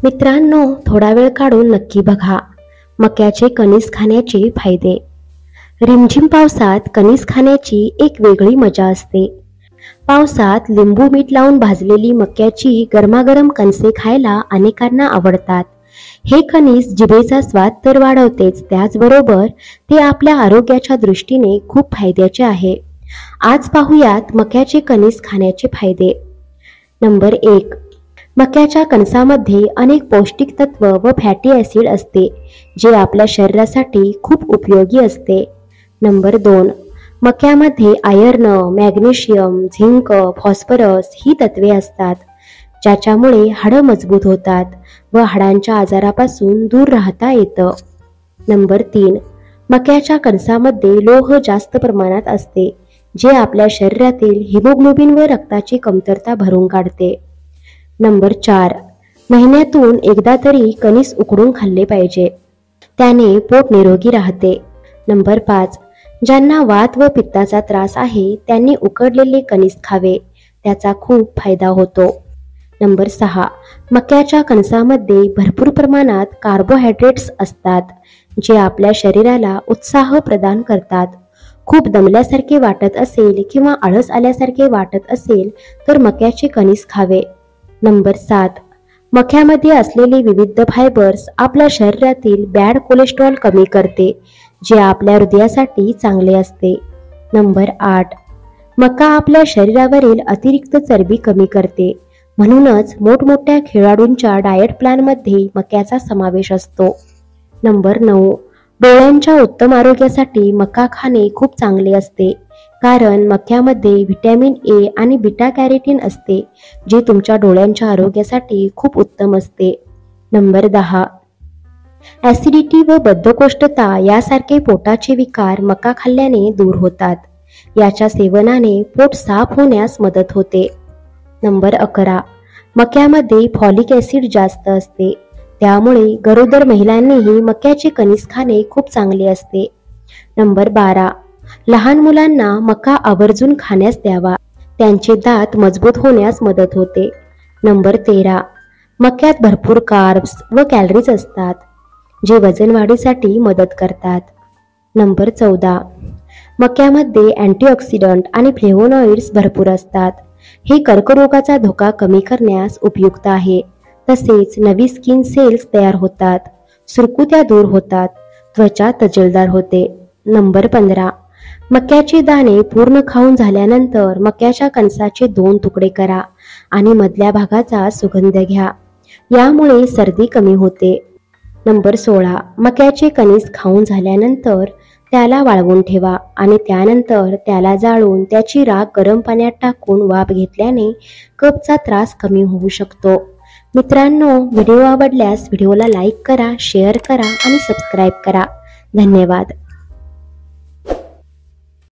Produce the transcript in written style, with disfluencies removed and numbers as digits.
मित्रांनो, थोडा वेळ काढून नक्की बघा मक्याचे कणीस खाण्याचे फायदे। रिमझिम पावसात कणीस खाण्याची एक वेगळी मजा असते। पावसात लिंबू मीठ लावून भाजलेली मक्याची गरमागरम कणसे खायला अनेकांना आवडतात। हे कणीस जिभेचा स्वाद तर वाढवतेच, त्याचबरोबर ते आपल्या आरोग्याच्या दृष्टीने खूप फायद्याचे आहे। आज पाहूयात मक्याचे कणीस खाण्याचे फायदे। नंबर 1, मक्याच्या कणसामध्ये अनेक पौष्टिक तत्व व फॅटी ॲसिड असते, जे आपल्या शरीरासाठी खूप उपयोगी असते। नंबर 2, मक्यामध्ये आयर्न, मॅग्नेशियम, झिंक, फॉस्फरस ही तत्वे असतात, ज्याच्यामुळे हाडं मजबूत होतात व हाडांच्या आजारापासून दूर राहता येतं। नंबर 3, मक्याच्या कणसामध्ये लोह जास्त प्रमाणात असते, जे आपल्या शरीरातील हिमोग्लोबिन व रक्ताची कमतरता भरून काढते। नंबर 4, महिन्यातून एकदा तरी कणीस उकडून खाल्ले पाहिजे, त्याने पोट निरोगी राहते। नंबर 5, ज्यांना वात व पित्ताचा त्रास आहे त्यांनी उकडलेले कणीस खावे, त्याचा खूप फायदा होतो। नंबर 6, मक्याच्या कणसामध्ये भरपूर प्रमाणात कार्बोहायड्रेट्स असतात, जे आपल्या शरीराला उत्साह प्रदान करतात। खूप दमल्यासारखे वाटत असेल किंवा आळस आल्यासारखे वाटत असेल तर मक्याचे कणीस खावे। नंबर 7, मक्यामध्ये असलेले विविध फायबर्स आपल्या शरीरातील बॅड कोलेस्ट्रॉल कमी करते, जे आपल्या हृदयासाठी चांगले असते। नंबर 8, मका आपल्या शरीरावरील अतिरिक्त चरबी कमी करते, म्हणूनच मोठमोठ्या खेळाडूंच्या डाएट प्लॅनमध्ये मक्याचा समावेश असतो। नंबर 9, डोळ्यांच्या उत्तम आरोग्यासाठी मका खाणे खूप चांगले असते, कारण मक्यामध्ये व्हिटॅमिन ए आणि बीटा कॅरोटीन असते, जे तुमच्या डोळ्यांच्या आरोग्यासाठी खूप उत्तम असते। नंबर 10, ॲसिडिटी व बद्धकोष्ठता यासारखे पोटाचे विकार मका खाल्ल्याने दूर होतात। याच्या सेवनाने पोट साफ होण्यास मदत होते। नंबर 11, मक्यामध्ये फॉलिक ॲसिड जास्त असते, त्यामुळे गरोदर महिलांनीही मक्याचे कणीस खाणे खूप चांगले असते। नंबर 12, लहान मुलांना मका आवर्जून खाण्यास द्यावा, त्यांचे दात मजबूत होण्यास मदत होते। नंबर 13, मक्यात भरपूर कार्ब्स व कॅलरीज असतात, जे वजन वाढीसाठी मदत करतात। नंबर 14, मक्यामध्ये अँटीऑक्सिडंट आणि फ्लेव्होनॉइड्स भरपूर असतात, हे कर्करोगाचा धोका कमी करण्यास उपयुक्त आहे। तसेच नवी स्किन सेल्स तयार होतात, सुरकुत्या दूर होतात, त्वचा तजेलदार होते। नंबर 15, मक्याचे दाणे पूर्ण खाऊन झाल्यानंतर मक्याच्या कणसाचे 2 तुकडे करा आणि मधल्या भागाचा सुगंध घ्या, यामुळे सर्दी कमी होते। नंबर 16, मक्याचे कणीस खाऊन झाल्यानंतर त्याला वाळवून ठेवा आणि त्यानंतर त्याला जाळून त्याची राख गरम पाण्यात टाकून वाफ घेतल्याने कफचा त्रास कमी होऊ शकतो। मित्रांनो, व्हिडिओ आवडल्यास व्हिडिओला लाईक करा, शेअर करा आणि सबस्क्राईब करा। धन्यवाद।